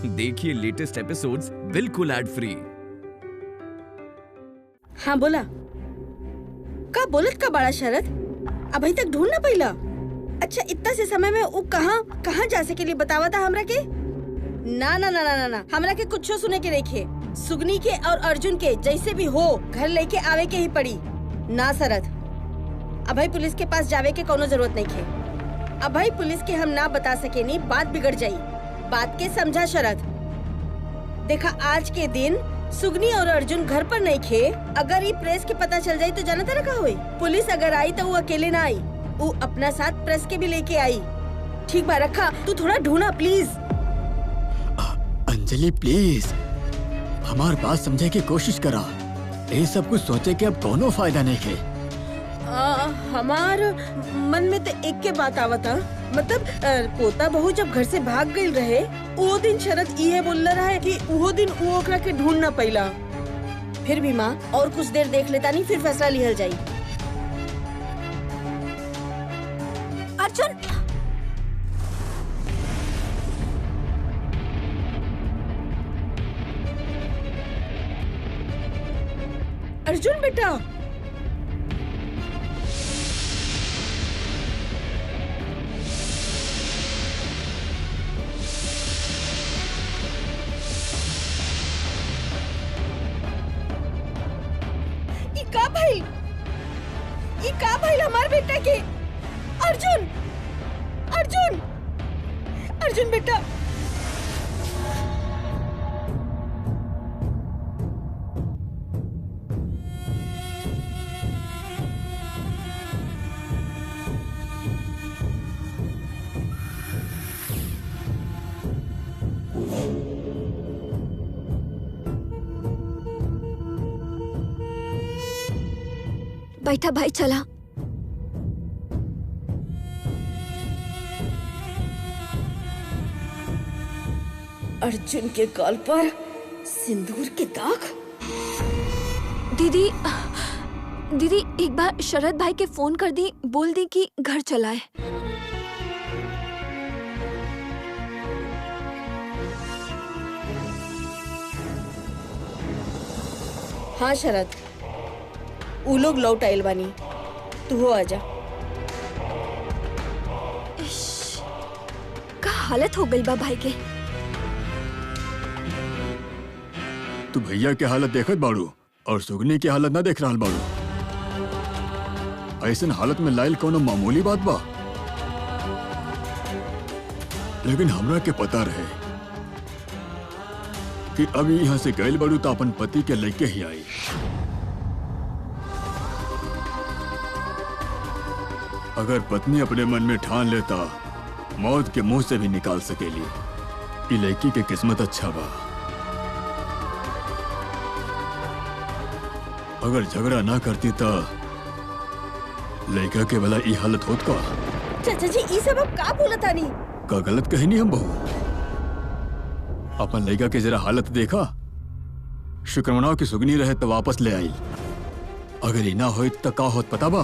देखिए latest episodes बिल्कुल ad free. हाँ बोला का बोलत का बड़ा शरद अभी तक ढूंढना पहिला। अच्छा इतना से समय में वो कहाँ जा सके लिए बतावा था हमरा के। ना ना ना ना ना हमरा के कुछ सुने के रेखे सुगनी के और अर्जुन के जैसे भी हो घर लेके आवे के ही पड़ी। ना शरद अभय पुलिस के पास जावे के कोनो जरूरत नहीं थे। अभय पुलिस के हम ना बता सके नहीं बात बिगड़ जाई। बात के समझा शरद। देखा आज के दिन सुगनी और अर्जुन घर पर नहीं खे। अगर ये प्रेस के पता चल जाये तो जाना तरह का हुई। पुलिस अगर आई तो वो अकेले ना आई, वो अपना साथ प्रेस के भी लेके आई। ठीक बा रखा तू थोड़ा ढूंढा प्लीज। अंजलि प्लीज हमार बात समझे की कोशिश करा। ये सब कुछ सोचे के अब कोनो फायदा नहीं है। हमार मन में तो एक के बात आवता मतलब पोता बहू जब घर से भाग गई रहे वो दिन शरद ये बोल रहा है कि वो दिन वो ओकरा के ढूंढना पहला। फिर भी माँ और कुछ देर देख लेता नहीं फिर फैसला लिहल जाई। अर्जुन अर्जुन बेटा का भाई हमार बेटा के। अर्जुन अर्जुन अर्जुन बेटा बैठा भाई चला। अर्जुन के गाल पर सिंदूर के दाग। दीदी दीदी एक बार शरद भाई के फोन कर दी, बोल दी कि घर चलाए। हाँ शरद वो लोग लौट आयल बानी तू हो आजा। का हालत हो गई बा भाई के। तू भैया के हालत देखत बाड़ू और सुगनी की हालत ना देख रहा बाड़ू। ऐसन हालत में लाइल कोनो मामूली बात बा। लेकिन हमरा के पता रहे कि अभी यहाँ से गैल बाड़ू तो अपन पति के लेके ही आई। अगर पत्नी अपने मन में ठान लेता मौत के मुंह से भी निकाल सकेली। ये लड़की के किस्मत अच्छा बा। अगर झगड़ा ना करती तो लड़का के भला ये हालत होत का। चाचा जी ये सब अब का बोला था नहीं का गलत कही नहीं हम बहू। अपन लड़का के जरा हालत देखा। शुक्र मनाओ कि सुगनी रहे तो वापस ले आई। अगर ये ना हो तो का होत पता बा।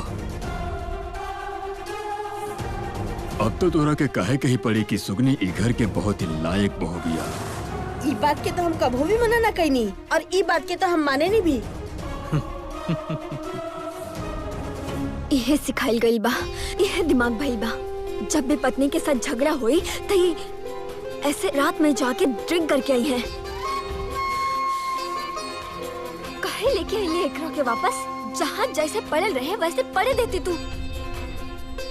अब तो तोरा के कहे के ही पड़ी कि सुगनी ई घर के बहुत ही लायक बहू बिया। ई बात के तो हम कभी भी मना ना कहीं और ई बात के तो हम माने नहीं भी। यह सिखाइल गई बा, यह दिमाग भइल बा। जब भी पत्नी के साथ झगड़ा हुई तो ये ऐसे रात में जाके ड्रिंक करके आई है। कहे लेके आई एकरा के वापस। जहाँ जैसे पड़े रहे वैसे पड़े देती तू।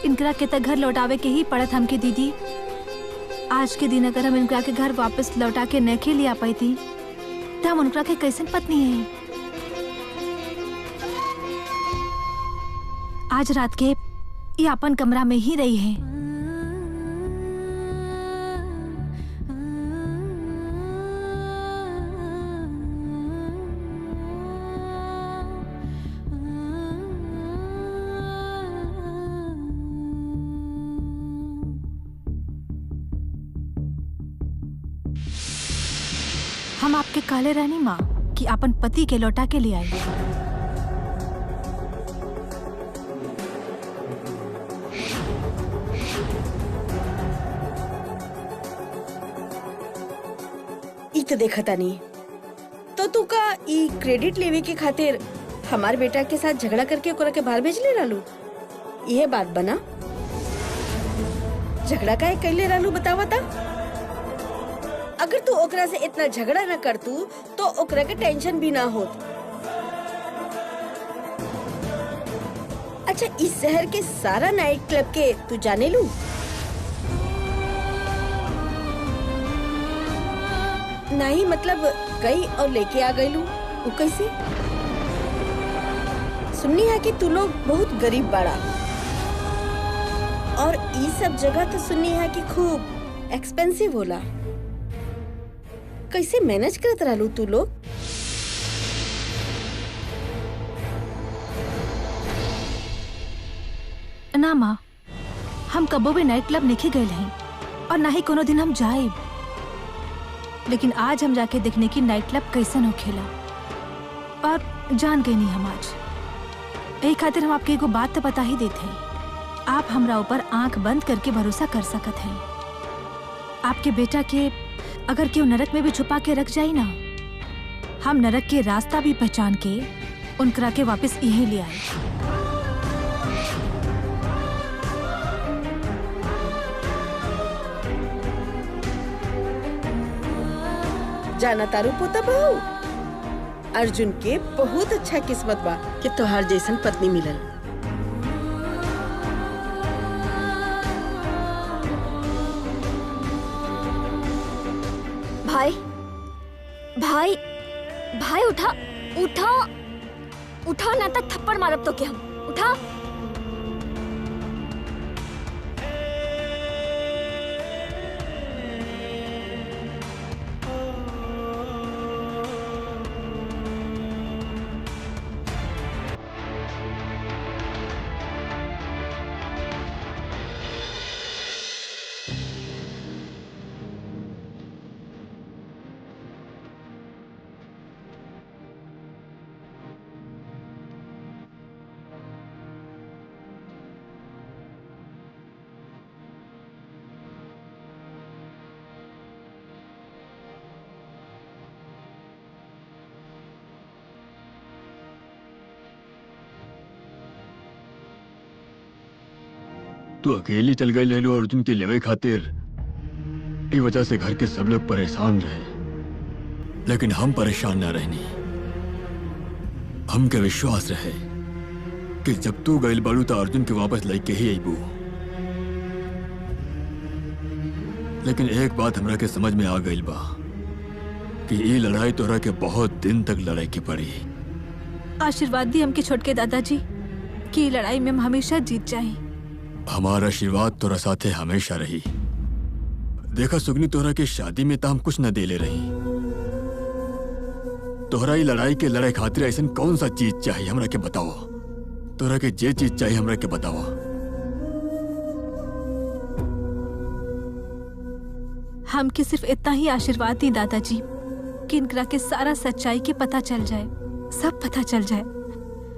इनकरा के तक घर लौटावे के ही पड़त हमके दीदी। आज के दिन अगर हम इनकरा के घर वापस लौटा के न खेली आ पाई थी तो हम उनकरा के कैसन पत्नी है। आज रात के ये अपन कमरा में ही रही है। हम आपके काले रहनी माँ कि अपन पति के लौटा के ले आई। तो देखा नहीं। तो तू का ई क्रेडिट लेवे के खातिर हमार बेटा के साथ झगड़ा करके ओकरा के बाहर भेज ले रहलू? यह बात बना, झगड़ा काहे कैले रहलू बतावा ता? अगर तू ओकरा से इतना झगड़ा न करतू तो ओकरा के टेंशन भी ना होत। अच्छा, इस शहर के सारा नाइट क्लब के तू जाने लू? नहीं मतलब गई और लेके आ गई लू, वो कैसे? सुननी है कि तू लोग बहुत गरीब बाड़ा और ये सब जगह तो सुननी है कि खूब एक्सपेंसिव होला। कैसे मैनेज करत रहलू तू लोग? ना माँ, हम कबो भी नाइट क्लब नहीं गए हैं और ना ही कोनो दिन हम जाए, लेकिन आज हम जाके देखने की नाइट क्लब कैसन हो खेला और जान गए नहीं हम आज। यही खातिर हम आपके एगो बात तो बता ही देते हैं, आप हमरा ऊपर आंख बंद करके भरोसा कर सकत हैं। आपके बेटा के अगर क्यों नरक में भी छुपा के रख जाई ना, हम नरक के रास्ता भी पहचान के उनकरा के वापस यहीं ले आए। जाना तारू पोता बहू, अर्जुन के बहुत अच्छा किस्मत बा कि तोहार जैसन पत्नी मिलल। भाई भाई भाई उठा उठा उठा, ना तक थप्पड़ मारब तो क्या हम। उठा। तू अकेली चल गई लेलू अर्जुन की लेवे खातिर। ई वजह से घर के सब लोग परेशान रहे, लेकिन हम परेशान ना रहनी। हमके विश्वास रहे कि जब तू गई बाड़ू तो अर्जुन के वापस लेके ही अबू। लेकिन एक बात हमरा के समझ में आ गई बा कि ये लड़ाई तोरा के बहुत दिन तक लड़ाई की पड़ी। आशीर्वाद दी हमके छोटके दादाजी कि लड़ाई में हम हमेशा जीत जाएं। हमारा आशीर्वाद तोरा साथे हमेशा रही। देखा सुगनी, तोरा के शादी में तो हम कुछ न देले रही। तोहरा ही लड़ाई के लड़ाई खातिर ऐसा कौन सा चीज चाहिए हमरा के बताओ। तोरा के जे चीज चाहिए हमरा के बताओ। हमके सिर्फ इतना ही आशीर्वाद दी दादाजी कि इनकरा के सारा सच्चाई के पता चल जाए, सब पता चल जाए।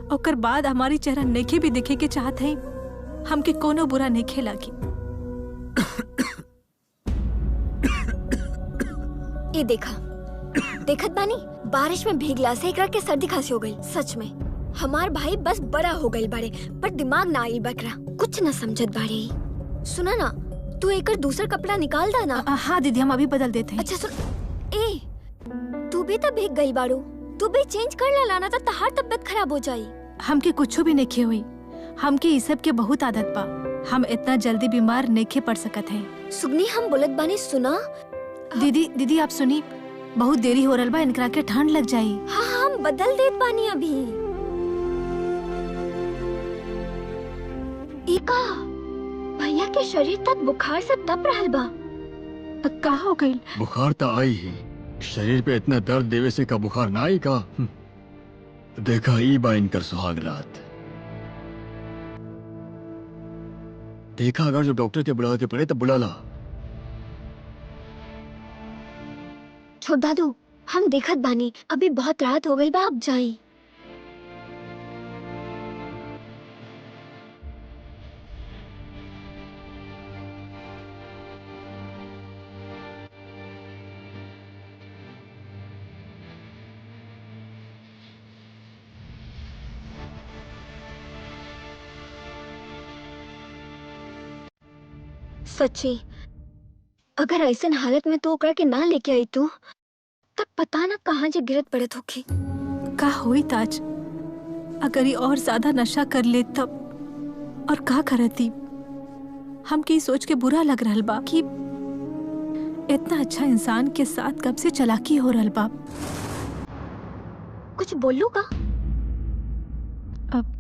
और बाद हमारी चेहरा नेखे भी देखे के चाहत है, हमके कोनो बुरा नेखे लागी। ये देखा, देखत बानी बारिश में भीगला से एकरा के सर्दी खांसी हो गई। सच में हमार भाई बस बड़ा हो गई बाड़े, पर दिमाग ना आई बकरा, कुछ न समझत बाड़े। सुना ना, तू एक दूसरा कपड़ा निकाल दा ना। हाँ दीदी, हम अभी बदल देते हैं। अच्छा सुन, ए तू भी तो भीग गई बाड़ू, तू भी चेंज कर लाना था, तहार तबियत खराब हो जाई। हमके कुछ भी नेखे हुई, हमके इस सब के बहुत आदत बा। हम इतना जल्दी बीमार नेखे पड़ सकत हैं। सुगनी हम बोलत बानी, सुना। दीदी आप सुनी, बहुत देरी हो रहा बा, इनकरा के ठंड लग जाई। हाँ हम बदल देत बानी अभी। एका भैया के शरीर तक बुखार से तप रहल बा। का हो गई? बुखार तो आई ही, शरीर पे इतना दर्द देवे से का बुखार ना आई का। देखा ई बा इनकर सुहाग रात। देखा, अगर जो डॉक्टर के बुलावे के पड़े तो बुला ला। छोड़ दादू, हम देखत बानी, अभी बहुत रात हो गई बा, अब जाई। सच्ची अगर ऐसन हालत में तो ओकरा के ना लेके आई तू तब पता ना कहाँ जे गिरत पड़त होखी। का होई ताज अगर ये और ज्यादा नशा कर ले तब, और का करती। हमके ई सोच के बुरा लग रहल बा कि इतना अच्छा इंसान के साथ कब से चालाकी हो रहल बा। कुछ बोलू का?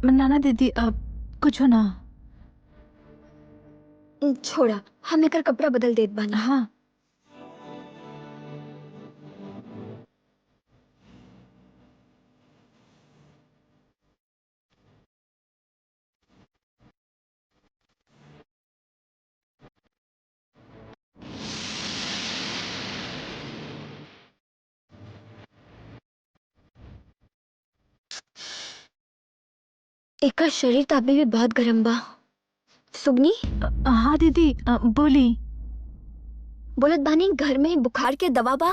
नाना दीदी कुछ हो ना। छोड़ा, हम एकर कपड़ा बदल देत बानी। हाँ एकर शरीर तो अभी भी बहुत गर्म बा। सुगनी? हाँ दीदी बोली। बोलत बानी घर में बुखार के दवा बा?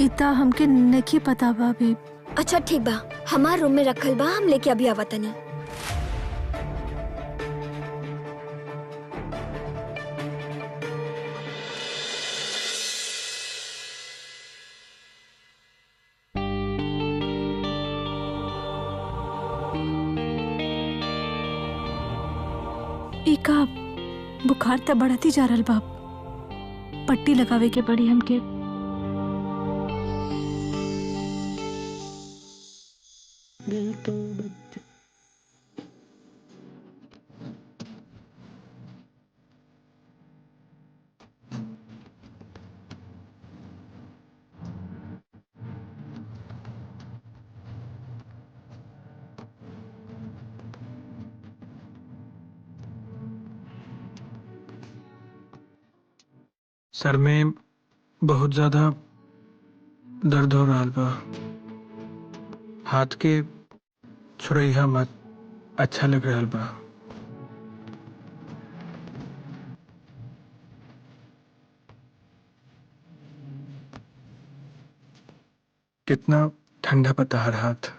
इतना हमके नहीं पता बा अभी। अच्छा ठीक बा, हमार रूम में रखल बा, हम लेके अभी आवा तनी। इका बुखार तो बढ़ती जा रहल बा, पट्टी लगावे के पड़ी हमके। सर में बहुत ज्यादा दर्द हो रहा बा। हाथ के छुड़ैया मत, अच्छा लग रहा बा। कितना ठंडा पता हर हाथ।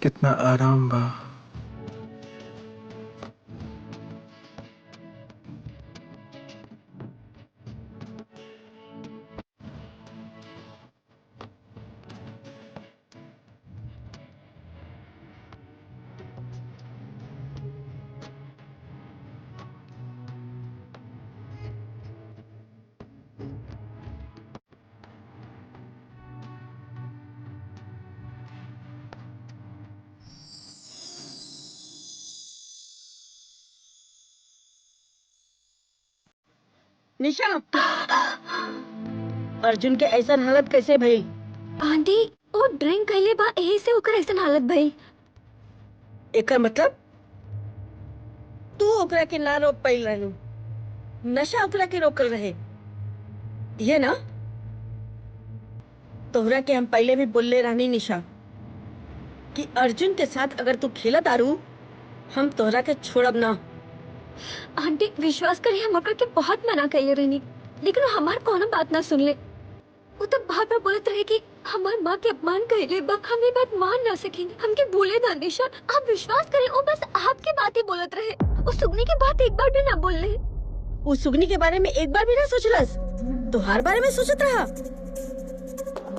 कितना आराम बा। निशा, अर्जुन के ऐसा हालत कैसे भई? आंटी वो ड्रिंक कइले बा, यही से ओकर ऐसन हालत भई। एकर मतलब तू ओकरा के ना रोक पाइल रहलू, नशा ओकरा के रोकल रहे, ये ना? तोहरा के हम पहले भी बोलले रहनी निशा कि अर्जुन के साथ अगर तू खेला दारू हम तोहरा के छोड़ब ना। आंटी विश्वास करिए, हम ओकर के बहुत मना कइले रहनी, लेकिन वो हमार कोनो बात ना सुन ले। वो तो बार बार बोलत रहे कि हमार माँ के अपमान कइले बा, हम ये बात मान ना सकेंगे, हमके भूले ना निशा। आप विश्वास करें, वो बस आपके बात ही बोलत रहे, वो सुगनी की बात एक बार भी ना बोल ले। वो सुगनी के बारे में एक बार भी ना सोचलस, तोहार बारे में सोचत रहा।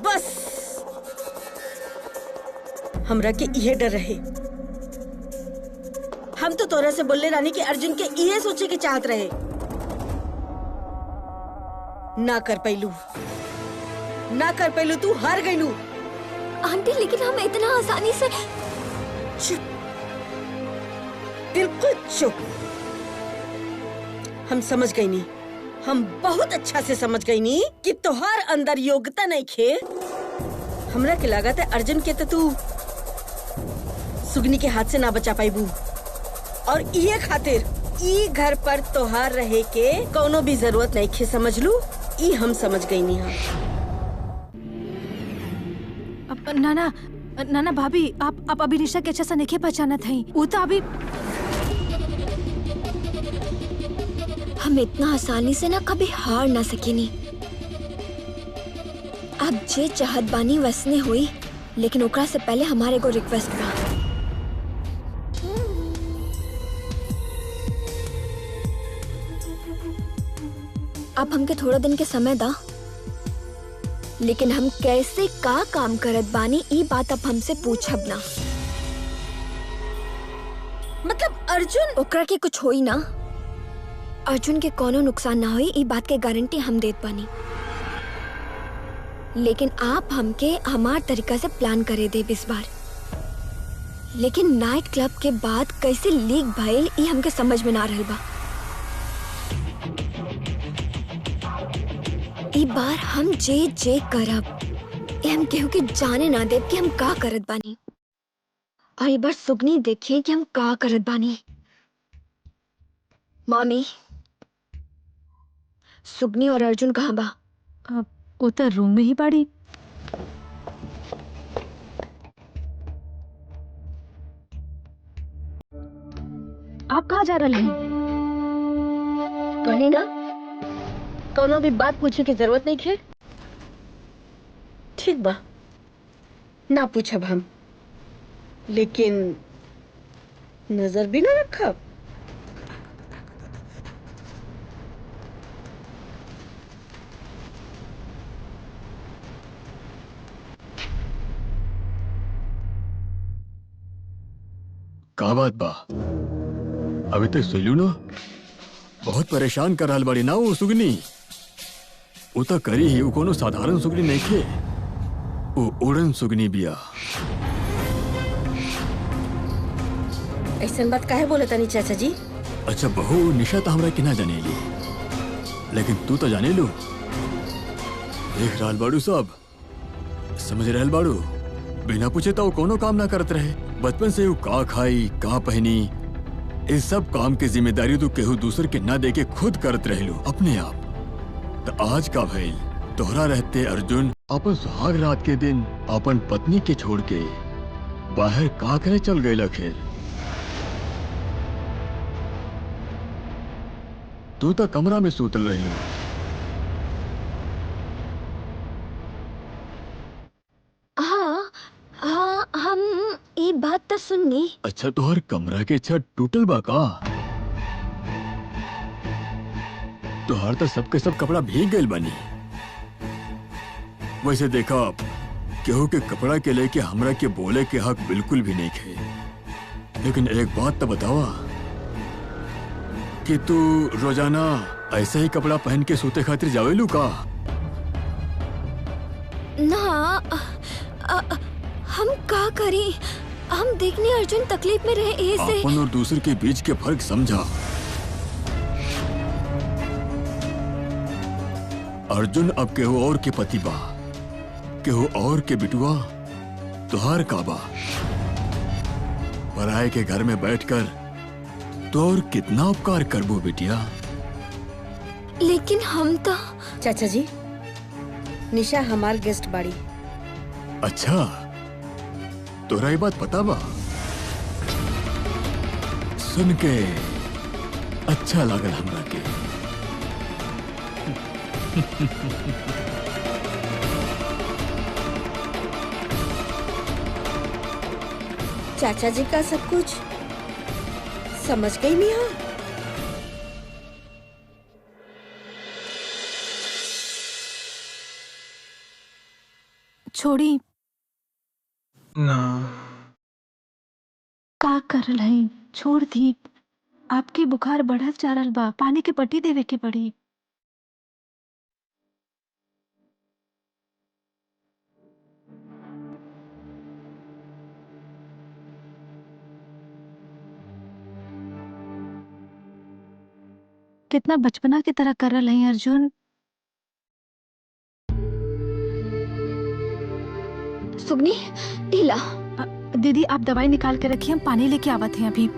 बस हमरा के इहे डर रहे। हम तो तोरा से बोलले रानी कि अर्जुन के इहे सोचे के चाहत रहे, ना कर पैलू, तू हार गईलू। आंटी लेकिन हम इतना आसानी से। चुप, बिल्कुल चुप। हम समझ गई नी, हम बहुत अच्छा से समझ गई नी कि तोहार अंदर योग्यता नहीं खे। हमरा के लागत है अर्जुन के तो तू सुगनी के हाथ से ना बचा पाईबू, और ये खातिर ई घर पर तोहार रहे के कोनो भी जरूरत नहीं खे, समझ लू? ई हम समझ गई नी। हाँ नाना नाना भाभी आप अभी निशा के अच्छा से नहीं पहचाना थी। वो तो अभी हम इतना आसानी से ना कभी हार ना सकेनी। अब जे चाहत बानी वसने हुई, लेकिन ओकरा से पहले हमारे को रिक्वेस्ट बा। अब हमके थोड़ा दिन के समय दा, लेकिन हम कैसे का काम करत बानी ई बात अब हमसे पूछब ना। मतलब अर्जुन ओकरा के कुछ होई ना, अर्जुन के कोनो नुकसान ना होई ई बात के गारंटी हम देत बानी। लेकिन आप हमके हमार तरीका से प्लान करे दे इस बार। लेकिन नाइट क्लब के बाद कैसे लीक भइल ई हमके समझ में ना रहल बा। ई बार हम जे करब ये हम केहू के जाने ना देब कि हम का करत बानी। और ई बार सुगनी देखिए कि हम का करत बानी। मम्मी, सुगनी और अर्जुन कहाँ बा? वो तो रूम में ही बाड़ी। आप कहाँ जा रहे हैं? कहनी ना, कोनो भी बात पूछे की जरूरत नहीं है। ठीक बा, ना पूछब हम, लेकिन नजर भी ना रखब। का बात बा? अभी तक सोलू ना? बहुत परेशान कर रहल बाड़ी ना वो सुगनी। वो तो करी ही, वो कोनो साधारण सुगनी नहीं खे, वो उड़न सुगनी बिया। ऐसा बात काहे बोले तनी चाचा जी? अच्छा बहू, निशा तो हमरा के ना जानेली, लेकिन तू तो जाने लो। देख रहल बाड़ू सब, समझ रहल बाड़ू, बिना पूछे तो वो कोनो काम ना करत रहे। बचपन से वो का खाई का पहनी इस सब काम की जिम्मेदारी तो केहू दूसर के ना देके खुद करत रहलू अपने आप। तो आज का भइल, तोहरा रहते अर्जुन अपन सुहाग रात के दिन अपन पत्नी के छोड़ के बाहर का करे चल गए खेल। तू तो कमरा में सूतल रही। हाँ हाँ, हम ये बात तो सुननी। अच्छा, तोहर कमरा के छत टूटल बा का? तोहर तो सबके सब कपड़ा भीग गइल बानी। वैसे देखा, केहू के कपड़ा के लेके हमरा के बोले के हक बिल्कुल भी नहीं खे। लेकिन एक बात तो बतावा कि तू रोजाना ऐसा ही कपड़ा पहन के सोते खातिर जावेलू का? ना, हम का करी? हम देखने अर्जुन तकलीफ में रहे ऐसे। अपन और दूसरे के बीच के फर्क समझा। अर्जुन अब केहू और के पति बा, केहू और के बिटुआ तुहार का बा। पराये के घर में बैठकर तो और कितना उपकार करबो बेटिया। लेकिन हम तो। चाचा जी, निशा हमार गेस्ट बाड़ी। अच्छा, तोरा ये बात पता बा? सुन के अच्छा लागल हमरा के। चाचा जी का सब कुछ समझ गई मिया। छोड़ी ना, का करल है, छोड़ दी। आपकी बुखार बढ़त जा रहल बा, पानी के पट्टी देवे के पड़ी। कितना बचपना की तरह करल है अर्जुन। सुगनी, ढीला। दीदी आप दवाई निकाल के रखिए, हम पानी लेके आवत हैं अभी।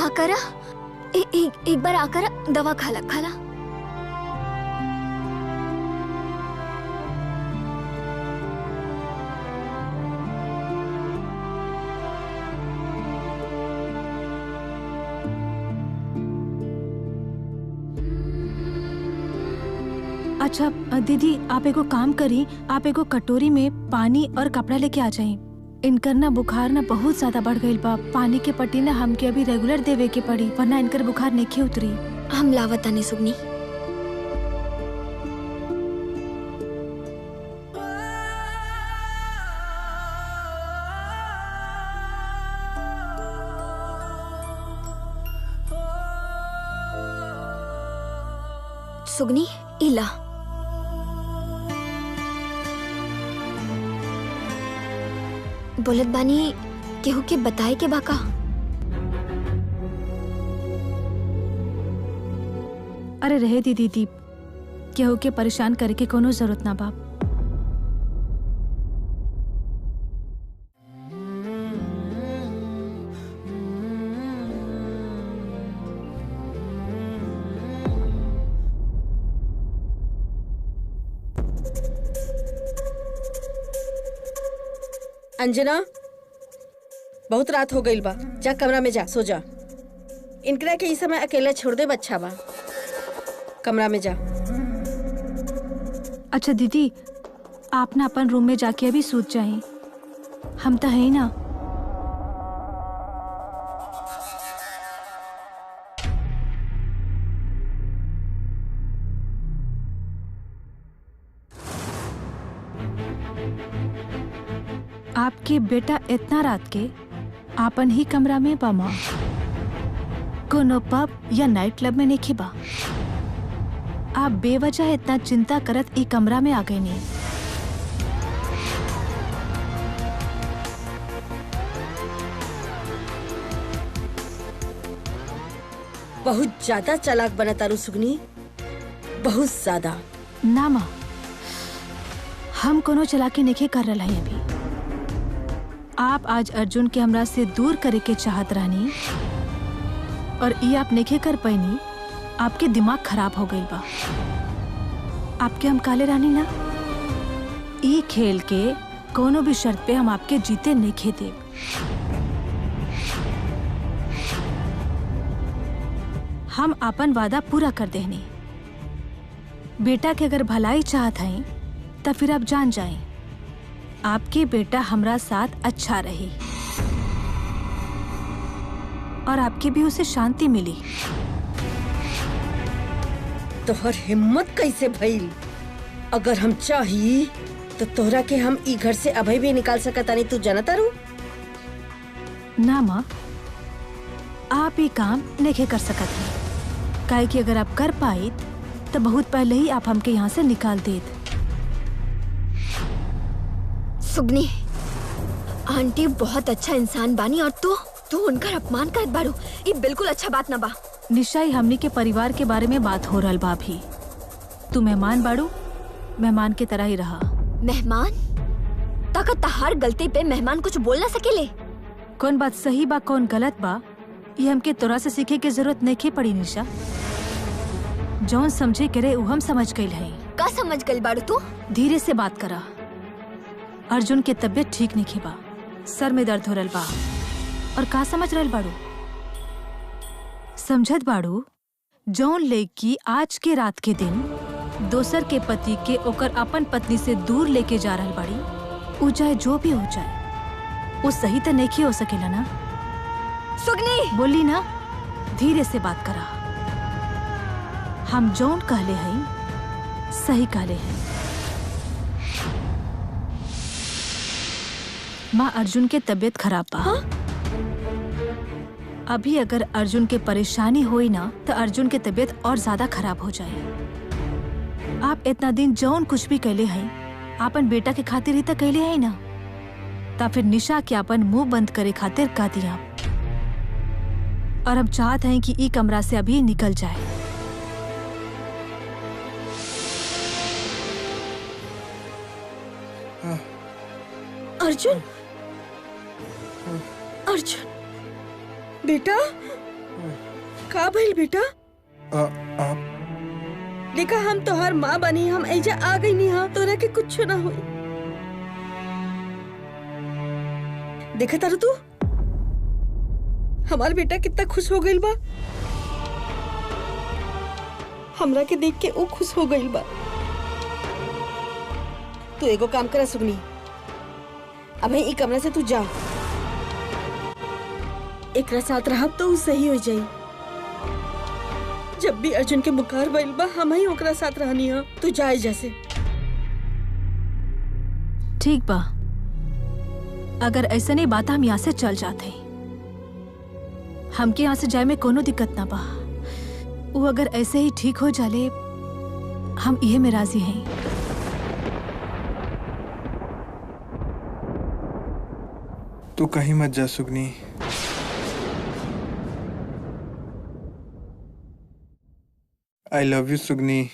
आकरा एक बार आकरा दवा खाला खाला। अच्छा दीदी, आप एगो काम करी, आप एगो कटोरी में पानी और कपड़ा लेके आ जाई। इनकर ना बुखार ना बहुत ज्यादा बढ़ गईल बा। पानी के पट्टी ना हमके अभी रेगुलर देवे के पड़ी, वरना इनकर बुखार नहीं उतरी। हम लावत आने सुगनी। सुगनी इला बोलत बानी केहू के बताए के बाका। अरे रहे दी दीदी, केहू के परेशान करे के कोनो जरूरत ना बाप। अंजना, बहुत रात हो गई बा, जा कमरा में जा, सो जा। इनकरा के इस समय अकेला छोड़ दे, अच्छा बा। कमरा में जा। अच्छा दीदी, आप ना अपन रूम में जाके अभी सूत जाएं। हम तो है ना। आपके बेटा इतना रात के आपन ही कमरा में बा माँ, कोनो पब या नाइट क्लब में नहीं खिबा। आप बेवजह इतना चिंता करत ई कमरा में आ गए नहीं। बहुत ज्यादा चालाक बना तारू सुगनी, बहुत ज्यादा। ना माँ, हम कोनो चालाकी नहीं कर रहा है अभी। आप आज अर्जुन के हमरा से दूर करे के चाहत रहनी और ये आप नहीं कर पैनी। आपके दिमाग खराब हो गई बा। आपके हम काले रानी ना, ये खेल के कोनो भी शर्त पे हम आपके जीते नहीं खेते। हम अपन वादा पूरा कर देनी। बेटा के अगर भलाई चाहत हैं तो फिर आप जान जाएं, आपके बेटा हमरा साथ अच्छा रहे और आपके भी उसे शांति मिली। तोहर हिम्मत कैसे भइल? अगर हम चाही तो तोहरा के हम ई घर से अभी भी निकाल सकतानी, तू जानत तारू? ना माँ, आप ये काम नहीं कर सकत हैं, काहे कि अगर आप कर पाई तो बहुत पहले ही आप हमके यहाँ से निकाल देत। सुगनी, आंटी बहुत अच्छा इंसान बानी और तू उनका अपमान करत बारू। ये बिल्कुल अच्छा बात ना बा। निशाई, हमनी के परिवार के बारे में बात हो रहल बा भी। तू मेहमान बाड़ू, मेहमान की तरह ही रहा। मेहमान? ताकत तहार गलती पे मेहमान कुछ बोल ना सकेले। कौन बात सही बा कौन गलत बा, ये हमके तोरा से सीखे की जरूरत नहीं पड़ी निशा। जौन समझे करे उ हम समझ गइल है। का समझ गइल बाड़ू तू? धीरे से बात करा। अर्जुन के तबीयत ठीक नहीं बा, सर में दर्द हो रहल बा। और का समझ रहल बाड़ू? समझत बाड़ू जौन लड़की आज के रात के दिन दोसर के पति के ओकर अपन पत्नी से दूर लेके जा रहल बाड़ी, उ चाहे जो भी हो जाए वो सही तो नहीं हो सकेला ना। सुगनी, बोली ना, धीरे से बात करा। हम जौन कहले हैं सही कहले हैं। माँ, अर्जुन के तबीयत खराब बा। हाँ? अभी अगर अर्जुन के परेशानी होई ना तो अर्जुन के तबीयत और ज्यादा खराब हो जाए। आप इतना दिन जौन कुछ भी कहले हैं आपन बेटा के खातिर ही तो कहले हैं ना, ता फिर निशा के अपन मुंह बंद करे खातिर कह दिया। और हम चाहते हैं कि ई कमरा से अभी निकल जाए। अर्जुन, अर्जुन बेटा, का भइल बेटा? आप देखा हम तोहर माँ बनी, हम ऐजा आ गई नहीं हाँ, तोरा के कुछ ना हुई। देखा तारू तू हमार बेटा कितना खुश हो गइल बा, हमरा के देख के वो खुश हो गइल बा। तू एगो काम करा सुगनी, अब ई कमरा से तू जा, एकरा साथ रहब तो ऊ सही हो जाई। जब भी अर्जुन के बुखार भइल बा हम ही ओकरा साथ रहनी है, तू जाए जैसे। ठीक बा, अगर ऐसा नहीं बात हम यहाँ से चल जाते, हमके यहाँ से जाए में कोनो दिक्कत ना बा। वो अगर ऐसे ही ठीक हो जाले हम इहे में राजी हैं। तू कहीं मत जा सुगनी। आई लव यू सुगनी,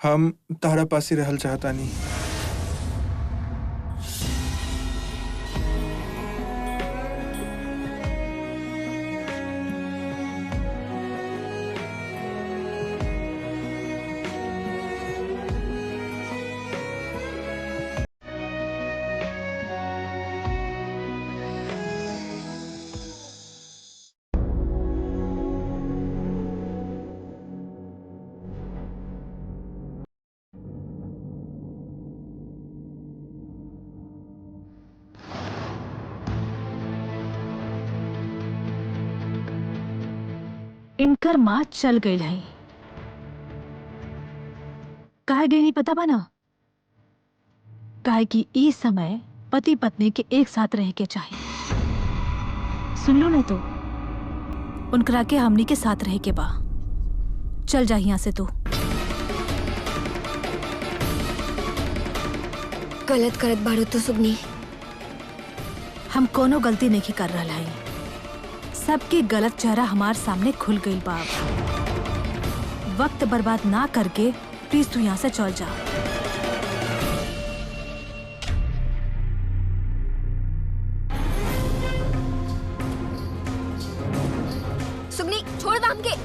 हम तारा पास ही रहल चाहता नहीं। इनकर माँ चल गई है, काहे गई नहीं पता बा ना? काहे कि इस समय पति पत्नी के एक साथ रह के चाहे। सुन लो ना, तो उनकरा के हमनी के साथ रह के बा। चल जा यहाँ से तू। गलत करत बाड़ू तो सुगनी। हम कोनो गलती नहीं कर रहा है, सबके गलत चेहरा हमार सामने खुल गई बाप। वक्त बर्बाद ना करके प्लीज तू यहाँ से चल जा। सुगनी छोड़ दाम के।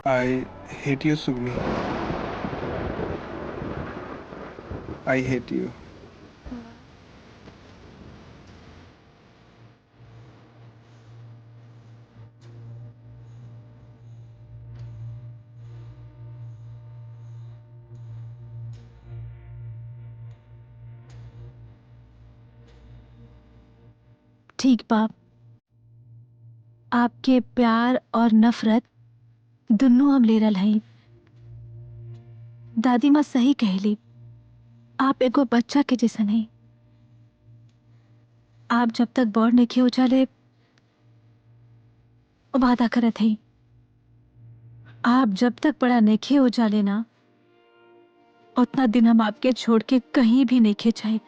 I hate you, Sugni. I hate you. ठीक बाप, आपके प्यार और नफरत दोनों हम ले रहा है। दादी माँ सही कहली, आप एगो बच्चा के जैसा नहीं। आप जब तक बड़ नहीं हो जाले वादा करत है, आप जब तक बड़ा नहीं हो जाले ना, उतना दिन हम आपके छोड़ के कहीं भी नहीं जाए।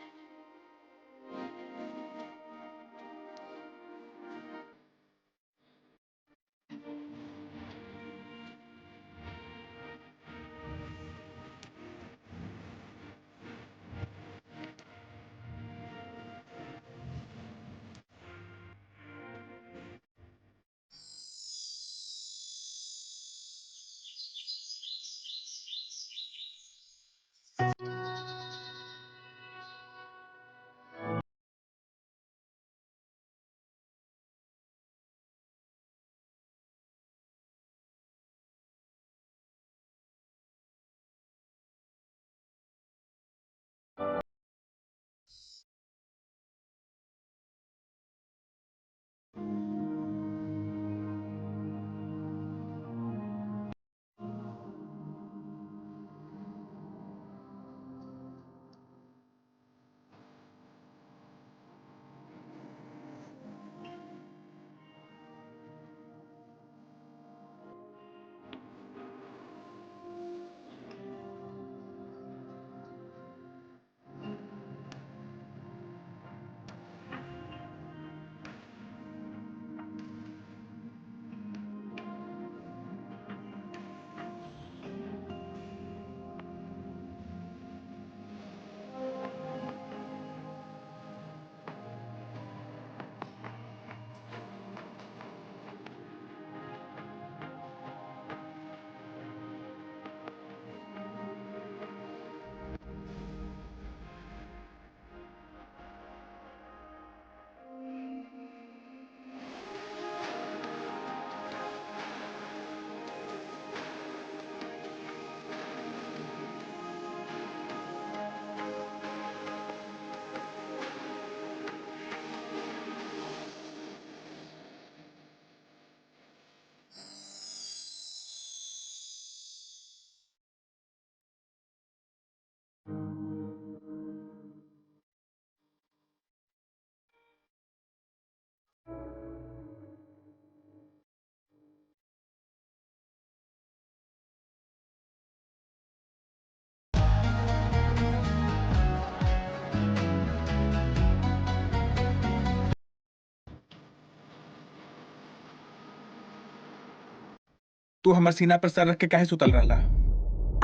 तू हमार सीना पर सर रख के काहे सुतल रहला?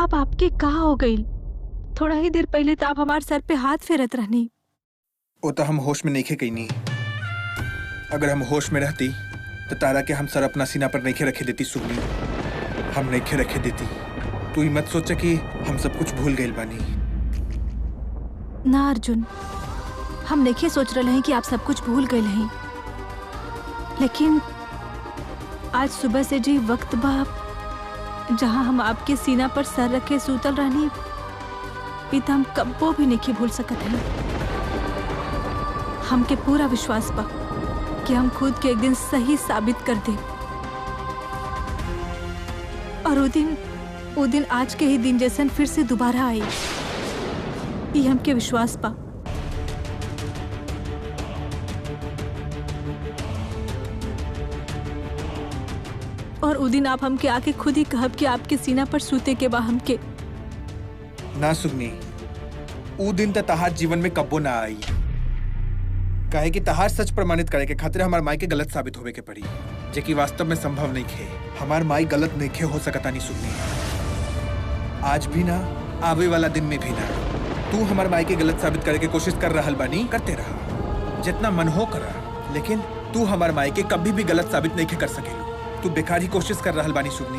अब आपके का हो गई? थोड़ा ही देर पहले तो आप हमारे सर पे हाथ फेरत रहनी। वो तो हम होश में नहीं कहीं नहीं। अगर हम होश में रहती तो तारा के हम सर अपना सीना पर नहीं रखे देती सुगनी। हम नहीं रखे देती। तू ही मत सोचे कि हम सब कुछ भूल गए बानी। ना अर्जुन, हम नहीं सोच रहे हैं कि आप सब कुछ भूल गए हैं, लेकिन आज सुबह से जी वक्त बाप जहां हम आपके सीना पर सर रखे सूतल रहनी, पिता हम कब्बो भी नहीं भूल सकत हैं। हमके पूरा विश्वास बा कि हम खुद के एक दिन सही साबित कर दे, और वो दिन आज के ही दिन जैसन फिर से दोबारा आई, ये हमके विश्वास बा। और वो दिन आप हमके आके खुद ही कहब कि आपके सीना पर सूते के बा हमके। ना सुगनी, वो दिन तो तहार जीवन में कब्बो ना आई। काहे कि तहार सच प्रमाणित करे के खातिर हमार माई के गलत साबित होवे के पड़ी, जे कि वास्तव में संभव नहीं खे। हमार माई गलत नहीं खे हो सकता नहीं सुगनी। आज भी ना, आवे वाला दिन में भी ना। तू हमार माई के गलत साबित करे के कोशिश कर रहल बानी, करते रहा, जितना मन हो करा, लेकिन तू हमार माई के कभी भी गलत साबित नहीं कर सकेलू। तू बेकार ही कोशिश कर रहल बानी सुगनी।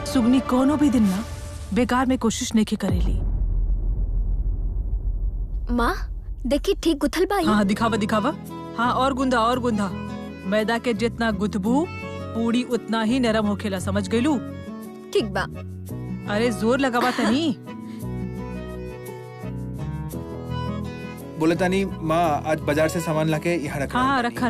सुगनी कोनो भी दिन ना बेकार में कोशिश नहीं करेली। माँ देखी ठीक गुथल बा। हाँ दिखावा दिखावा। हाँ और गुंदा। मैदा के जितना गुथबू पूरी उतना ही नरम होखेला, समझ गईलू? ठीक बा। अरे जोर लगावा तनी। बोले तानी माँ आज बाजार से सामान लाके यहाँ रखा। हाँ रखा।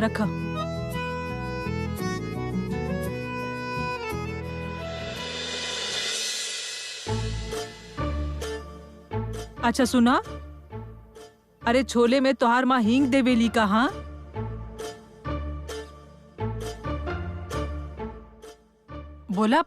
अच्छा सुना, अरे छोले में तोहार माँ हींग देवेली का? हाँ बोला।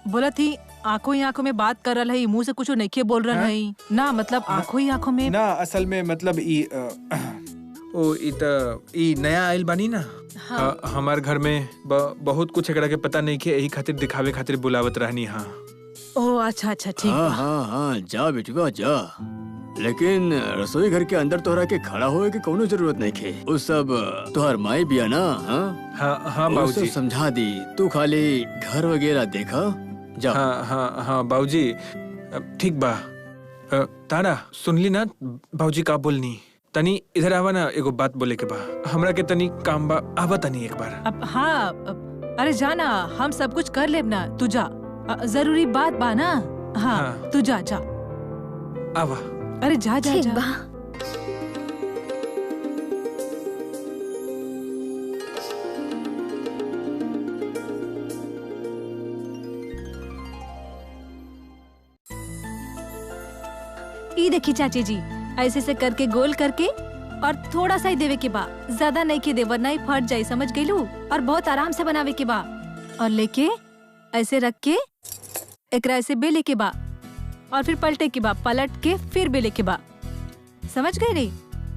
बोला थी आंखों ही आंखों में बात कर रहा है, मुंह से कुछ नहीं बोल रहा है ना, मतलब आंखों ही आंखों में ना। असल में मतलब ई नया आइल बानी ना। हाँ। हमार घर में बहुत कुछ एकरा के पता नहीं के, यही खातिर दिखावे खातिर बुलावत रहनी। हाँ ओ अच्छा ठीक। हाँ जा बेटुआ जा, लेकिन रसोई घर के अंदर तोहरा के खड़ा होए के कोनो जरूरत नहीं खे। उस सब तोहर माई बिया ना। हाँ बाबूजी समझा दी, तू खाली घर वगैरह देखा जा। हाँ बाबूजी ठीक बा। तारा सुनली ना बाबूजी का बोलनी? तनी इधर आवा ना, एगो बात बोले के बा हमरा के। तनी काम बा, आवा तनी एक बार। अब हाँ अरे जाना, हम सब कुछ कर लेब ना, तू जा। जरूरी बात बा ना। हाँ तू जा आवा। अरे जा। ये देखी चाची जी, ऐसे से करके गोल करके और थोड़ा सा ही देवे के बा, ज्यादा नहीं के दे वरना ही फट जाए, समझ गईलू? और बहुत आराम से बनावे के बा, और लेके ऐसे रख के एकरा ऐसे बेले के बा, और फिर पलटे के बा, पलट के फिर बेले के बा, समझ गए रे?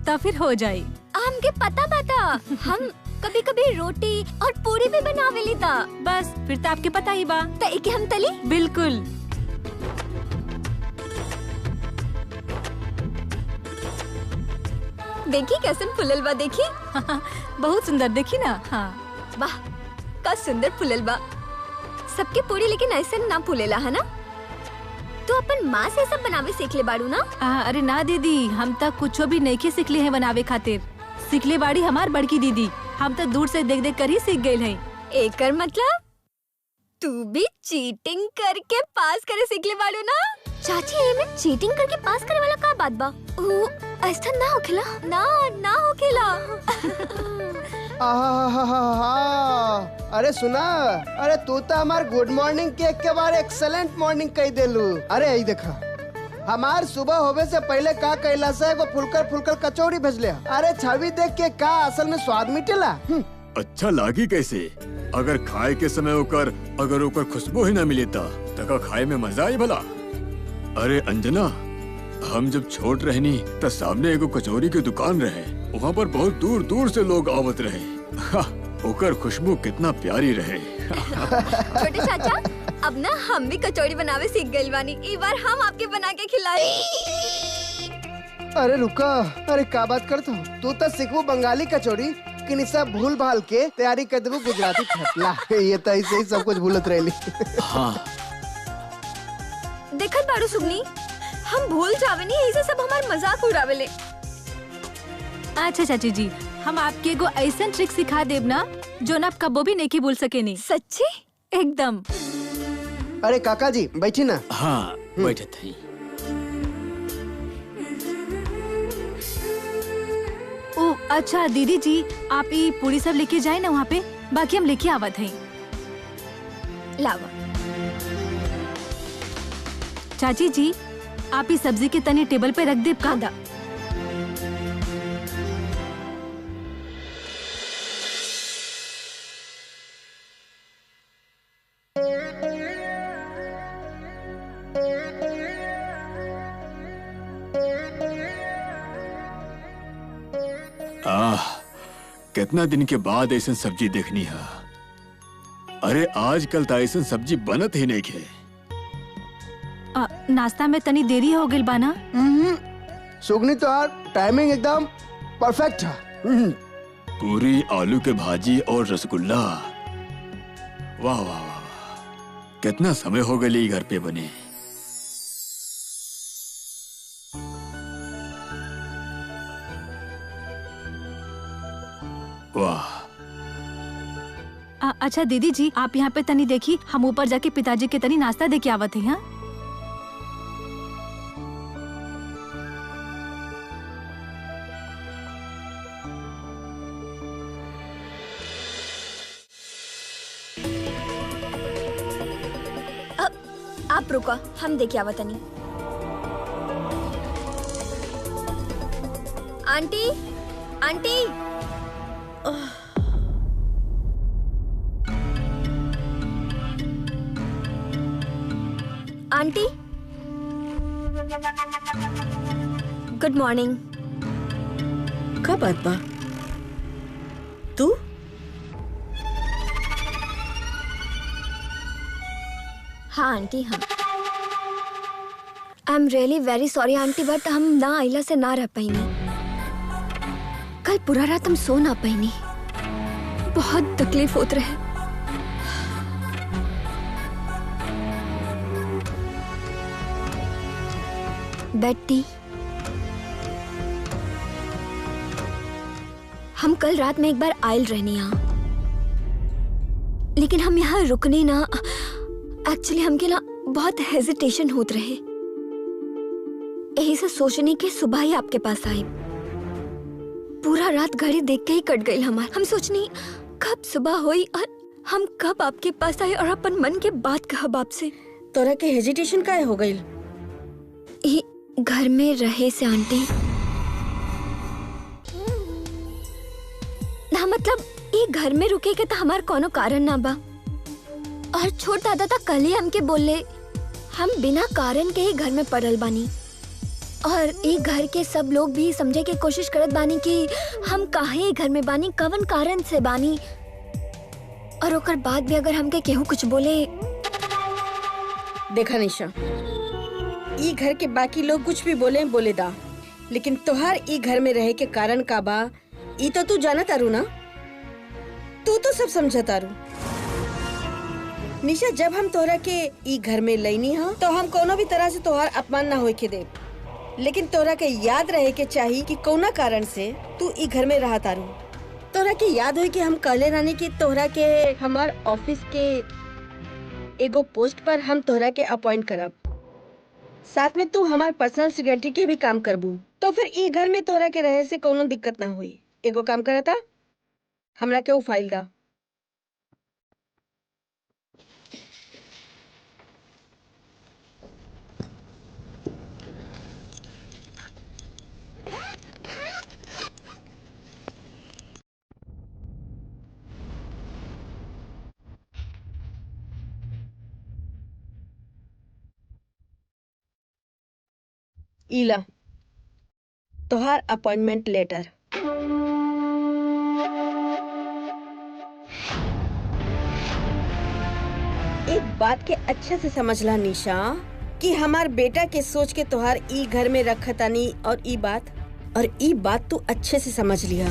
तब फिर हो जाए। हमके पता बाता, हम कभी कभी रोटी और पूरी भी बनावे लीता। बस फिर तो आपके पता ही बा। तो एके हम तली। बिल्कुल। देखी कैसन फुलल बा, देखी बहुत सुंदर, देखी ना? हाँ वाह का सुंदर फुलल बा। सबके पूरी लेकिन ऐसे ना फुलेला है ना? तो अपन माँ से सब बनावे सीख ले बाड़ू ना? अरे ना दीदी, हम तक कुछ भी नहीं सीखले हैं बनावे खातिर। सीखले बाड़ी हमार बड़की दीदी, हम तो दूर से देख देख कर ही सीख गए हैं। एकर मतलब तू भी चीटिंग करके पास करे सीख ले बाड़ू ना? चाची में चीटिंग करके पास करे वाला का बात बा? ऐसा ना होखेला, ना होखेला। अरे सुना, अरे तू तो हमार गुड मॉर्निंग केक के बारे एक्सेलेंट मॉर्निंग कह देलू। अरे यही देखा, हमार सुबह होवे से पहले का कैला से एगो फुलकर फुलकर कचौड़ी भेजले। अरे छवि देख के का असल में स्वाद मिटेला। अच्छा लागी कैसे? अगर खाए के समय अगर ओकर खुशबू ही न मिले तो खाए में मजा आई भला। अरे अंजना, हम जब छोट रहनी तो सामने एगो कचौरी की दुकान रहे, वहाँ पर बहुत दूर दूर से लोग आवत रहे। ओकर खुशबू कितना प्यारी रहे। छोटे चाचा, अब ना हम भी कचौड़ी बनावे सीख गइल बानी। एक बार हम आपके बना के खिलाई। अरे रुका, अरे का बात करत हो? तू तो सीखबू बंगाली कचौड़ी कि निशा भूल भाल के तैयारी कर देबू गुजराती थपला। ये तो ऐसे ही सब कुछ भूलत रहली। हाँ देखत बाड़ू सुगनी, हम भूल जावे नहीं, ऐसे सब हमार मजाक उड़ावेले। अच्छा चाची जी, हम आपके एगो ऐसा ट्रिक सिखा देब ना जो ना आप कबो भी नहीं भूल सके नहीं। सच्ची? एकदम। अरे काका जी बैठी ना। हाँ बैठे थे। ओ अच्छा दीदी जी, आप ये पूरी सब लेके जाए ना वहाँ पे, बाकी हम लेके आवत हैं। लावा। चाची जी, आप ये सब्जी के तने टेबल पे रख देब का? कितना दिन के बाद ऐसा सब्जी देखनी है। अरे आजकल तो ऐसा सब्जी बनत ही नहीं खे। नाश्ता में तनी देरी हो गई बाना। सुगनी तो टाइमिंग एकदम परफेक्ट है। पूरी, आलू के भाजी और रसगुल्ला। वाह वाह वाह, कितना समय हो गई घर पे बने। वाह। अच्छा दीदी जी, आप यहाँ पे तनी देखी, हम ऊपर जाके पिताजी के तनी नाश्ता दे के आवत हैं। हाँ आप रुका, हम देखे आवत नहीं। Aunty, aunty. Aunty, good morning. का बात बा? तू? हाँ आंटी, हम। I am really very sorry aunty, but हम ना आइला से ना रह पाईनी। कल पूरा रात हम सो ना पाईनी, बहुत तकलीफ होत रहे। बेटी, हम कल रात में एक बार आयल रहनी यहाँ, लेकिन हम यहाँ रुकने ना, एक्चुअली हमके ना बहुत हेजिटेशन होत रहे। यही से सोचने के सुबह ही आपके पास आई। पूरा रात घड़ी देख के ही कट गई हमार। हम सोचनी कब सुबह हुई और हम कब आपके पास आए और अपन मन के बात कहब आपसे। तोरा के हेजिटेशन काहे हो गई? घर में रहे से आंटी ना, मतलब ये घर में रुके के तो हमार कोनो कारण ना बा। और छोट दादा था कल ही हमके बोले हम बिना कारण के ही घर में पड़ल बानी, और ये घर के सब लोग भी समझे के कोशिश करत बानी कि हम काहे घर में बानी, कवन कारण से बानी। और ओकर बाद भी अगर हमके केहू कुछ बोले। देखा निशा, ई घर के बाकी लोग कुछ भी बोले दा, लेकिन तोहार ई घर में रहे के कारण का बा ई तो तू जानत तारू ना। तू तो सब समझत तारू। निशा, जब हम तोहरा के ई घर में लईनी हा तो हम कोनो भी तरह से तोहार अपमान ना होए के दे, लेकिन तोहरा के याद रहे के चाहिए कि कौना कारण से तू ई घर में रहा तारू। तोहरा के याद होई कि हम कहले रानी कि तोहरा के हमार ऑफिस के एगो पोस्ट पर हम तोहरा के अपॉइंट करब, साथ में तू हमार पर्सनल सिक्योरिटी के भी काम करबू, तो फिर ई घर में तोहरा के रहे से कोनो दिक्कत ना हुई। एगो काम करता, हमरा के वो फाइल दा। इला तोहार अपॉइंटमेंट लेटर। एक बात के अच्छे से समझला निशा कि हमार बेटा के सोच के तोहार ई घर में रखतानी और ई बात तू अच्छे से समझ लिया।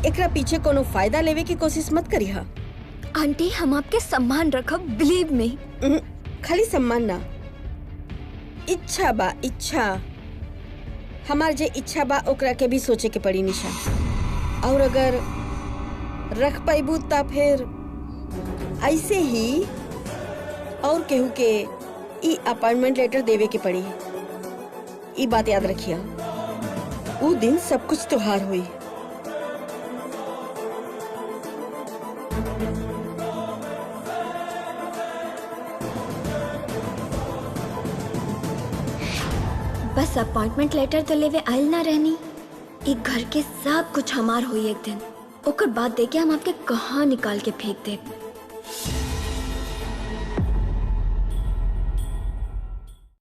एकरा पीछे कोनो फायदा लेवे की कोशिश मत करिहा। आंटी हम आपके सम्मान रखब, बिलीव में। खाली सम्मान ना, इच्छा बा, इच्छा। हमार जे इच्छा बा ओकरा के भी सोचे के पड़ी निशा। और अगर रख पाइबू ता फिर ऐसे ही और केहू के ई अपॉइंटमेंट लेटर देवे के पड़ी। ई बात याद रखिया, वो दिन सब कुछ त्योहार हुई। बस अपॉइंटमेंट लेटर तो लेवे आयल ना रहनी। एक घर के सब कुछ हमार हुई एक दिन, ओकर बाद देके हम आपके कहाँ निकाल के फेंक दे।